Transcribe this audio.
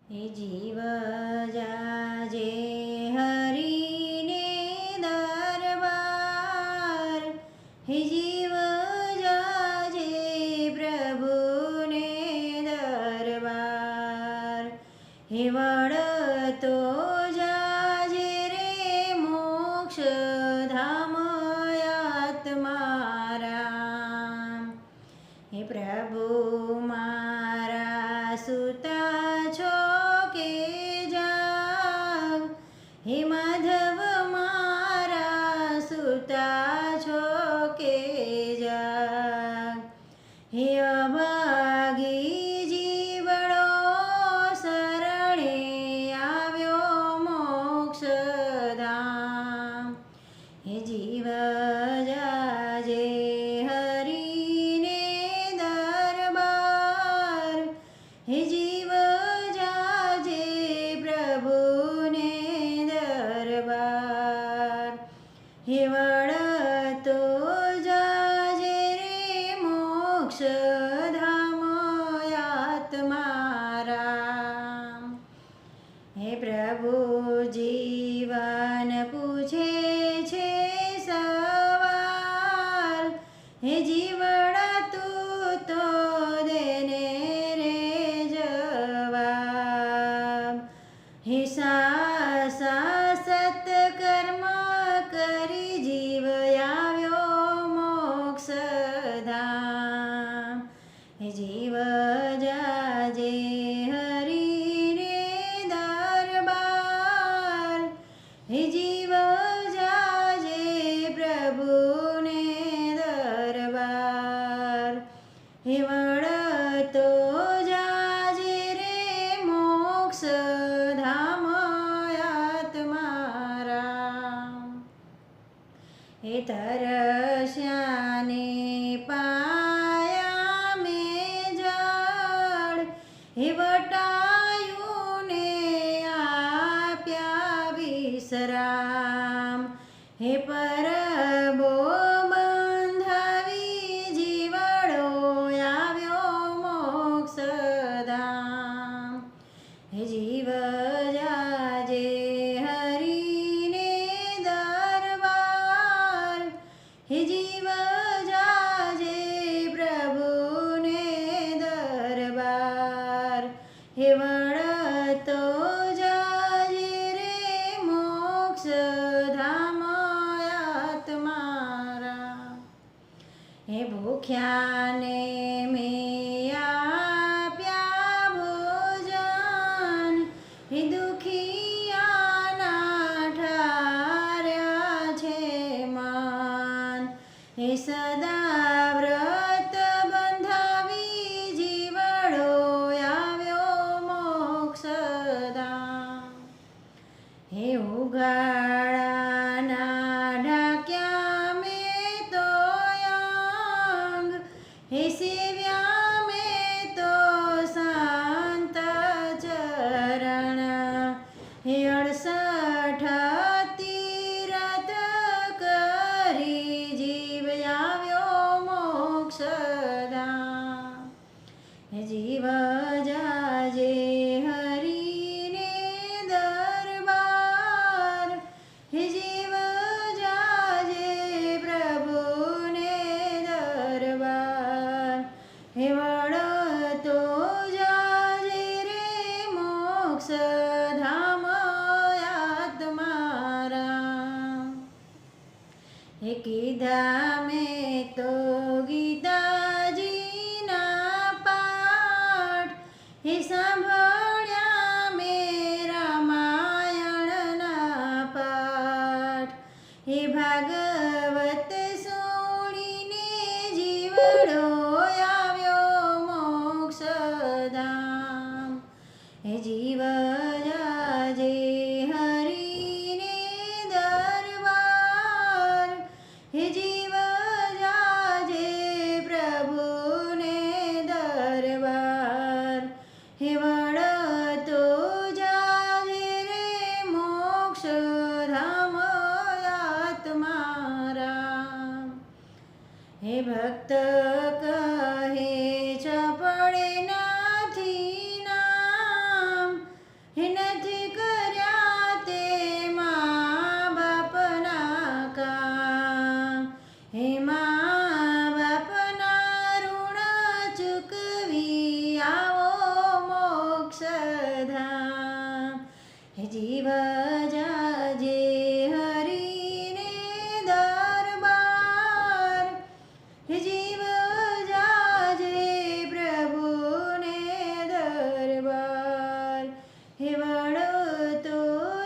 હે જીવ જાજે હરિને દરબાર, હે જીવ જાજે પ્રભુને દરબાર, હે વળતો જાજે રે મોક્ષ ધામ આત્મારામ. હે પ્રભુ મારા સુતા છો કે જાગ, હે માધવ મારા સુતા છો કે જાગ, હે અભાગી જીવડો શરણે આવ્યો મોક્ષધામ. હે જીવ જાજે હરિને દરબાર, હે જીવ જાજે પ્રભુને દરબાર, હે વળતો જાજે રે મોક્ષ ધામ આત્મારામ. હે પ્રભુ જીવન પૂછે છે સવાલ, હે જીવડા તું તો દેને રે જવાબ, હે સત્કર્મ કરી જીવ આવ્યો મોક્ષધામ. હે જીવ જાજે હરિને દરબાર, હે જીવ જાજે પ્રભુને દરબાર, હે વળતો જાજે રે મોક્ષ ધામ આત્મારામ. હે તરસ્યાને પાયા મેં જળ, હે વટાયુને આપ્યા વિશ્રામ, હે પરબો બંધાવી જીવડો આવ્યો મોક્ષધામ. હે જીવ જાજે હરિને દરબાર, હે જીવ જાજે પ્રભુને દરબાર, હે વળતો જાજે રે મોક્ષધામ આત્મારામ. હે ભૂખ્યાને મેં આપ્યા ભોજન, હે દુખિયાના ઠાર્યા છે મન, હે સદા વ્રત બંધાવી જીવડો આવ્યો મોક્ષધામ. હે ઉઘાડાના ઢાક્યા મેં તો અંગ, હે સેવ્યા મેં તો સંત ચરણ, હે 68 તીરથ કરી જીવ આવ્યો મોક્ષધામ. હે જીવ જાજે હરિને દરબાર, હે જીવ જાજે પ્રભુને દરબાર, હે વળતો જાજે રે મોક્ષધામ આત્મારામ. હે કીધા મેં તો ગીતાજીના પાઠ, હે સાંભળ્યા મેં રામાયણના પાઠ, હે ભાગવત સુણીને જીવડો આવ્યો મોક્ષધામ. હે જીવ જાજે હરિને દરબાર, હે જીવ જાજે પ્રભુને દરબાર, હે વળતો જાજે રે મોક્ષધામ આત્મારામ. હે ભક્ત કહે ચપળે નથી નામ, વળતો